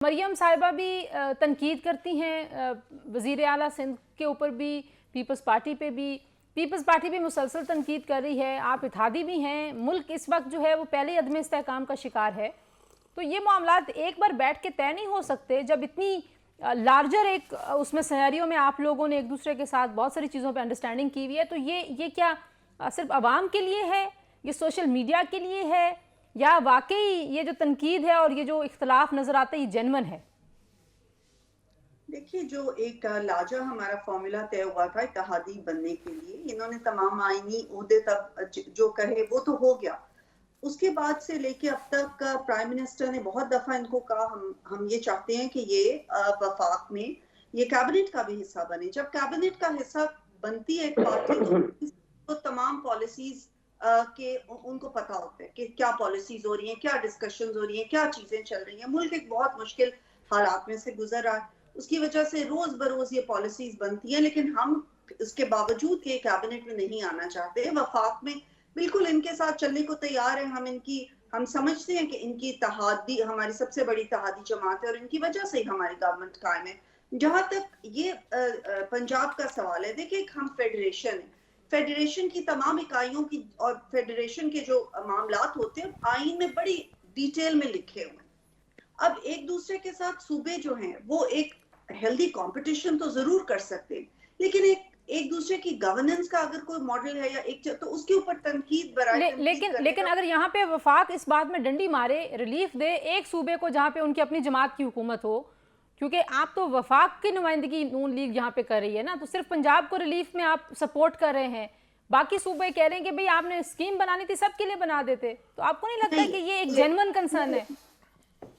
मरियम साहिबा भी तनकीद करती हैं वज़ीर आला सिंध के ऊपर भी, पीपल्स पार्टी पे भी। पीपल्स पार्टी भी मुसलसल तनकीद कर रही है, आप इत्तेहादी भी हैं। मुल्क इस वक्त जो है वो पहले अदम इस्तेहकाम का शिकार है। तो ये मामलात एक बार बैठ के तय नहीं हो सकते जब इतनी लार्जर एक उसमें सिनेरियो में आप लोगों ने एक दूसरे के साथ बहुत सारी चीज़ों पे अंडरस्टैंडिंग की हुई है। तो ये क्या सिर्फ आवाम के लिए है, ये सोशल मीडिया के लिए है, या वाकई ये जो तनकीद है और ये जो इख्तलाफ नजर आता है ये जेन्युइन है? देखिए, जो एक लार्जर हमारा फॉर्मूला तय हुआ था इत्तेहादी बनने के लिए, इन्होंने तमाम आईनी ओहदे तब जो कहे वो तो हो गया। उसके बाद से लेके अब तक प्राइम मिनिस्टर ने बहुत दफा इनको कहा हम ये चाहते हैं कि ये वफाक में ये कैबिनेट का भी हिस्सा बने। जब कैबिनेट का हिस्सा बनती है एक पार्टी तो तमाम पॉलिसीज के उनको पता होता है कि क्या पॉलिसीज हो रही हैं, क्या डिस्कशंस हो रही हैं, क्या चीजें चल रही हैं। मुल्क एक बहुत मुश्किल हालात में से गुजर रहा है, उसकी वजह से रोज बरोज ये पॉलिसीज बनती हैं, लेकिन हम इसके बावजूद के कैबिनेट में नहीं आना चाहते। वफाक में बिल्कुल इनके साथ चलने को तैयार हैं। हम समझते हैं कि इनकी इत्तेहादी हमारी सबसे बड़ी इत्तेहादी जमात है और इनकी वजह से ही हमारी गवर्नमेंट कायम है। जहां तक ये पंजाब का सवाल है, देखिए हम फेडरेशन है, फेडरेशन की तमाम इकाइयों की और फेडरेशन के जो मामलात होते हैं आइन में बड़ी डिटेल में लिखे हुए हैं। अब एक दूसरे के साथ सूबे जो हैं वो एक हेल्दी कंपटीशन तो जरूर कर सकते हैं, लेकिन एक दूसरे की गवर्नेंस का अगर कोई मॉडल है या एक तो उसके ऊपर तनकीद बराए तनकीद लेकिन करने लेकिन का। अगर यहाँ पे वफाक इस बात में डंडी मारे, रिलीफ दे एक सूबे को जहाँ पे उनकी अपनी जमात की हुकूमत हो, क्योंकि आप तो वफाक की नुमाइंदगी नून लीग यहाँ पे कर रही है ना, तो सिर्फ पंजाब को रिलीफ में आप सपोर्ट कर रहे हैं, बाकी सूबे कह रहे हैं कि भाई आपने स्कीम बनानी थी सबके लिए बना देते। तो आपको नहीं लगता है नहीं, कि ये एक जेन्युइन कंसर्न है?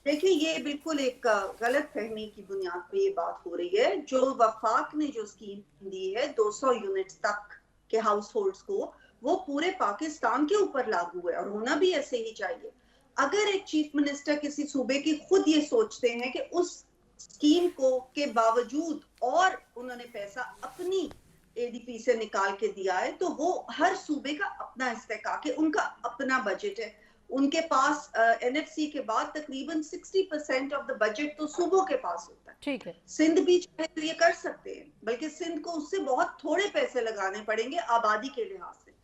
देखिए ये बिल्कुल एक गलत फहमी की बुनियाद पे ये बात हो रही है। जो वफाक ने जो स्कीम दी है 200 यूनिट्स तक के हाउस होल्ड्स को, वो पूरे पाकिस्तान के ऊपर लागू है और होना भी ऐसे ही चाहिए। अगर एक चीफ मिनिस्टर किसी सूबे की खुद ये सोचते हैं कि उस स्कीम को के बावजूद और उन्होंने पैसा अपनी एडीपी से निकाल के दिया है, तो वो हर सूबे का अपना इस्तेहकाक है, उनका अपना बजट है। उनके पास एनएफसी के बाद तकरीबन 60% ऑफ द बजट तो सूबों के पास होता है। ठीक है। सिंध भी चाहे तो ये कर सकते हैं, बल्कि सिंध को उससे बहुत थोड़े पैसे लगाने पड़ेंगे आबादी के लिहाज से।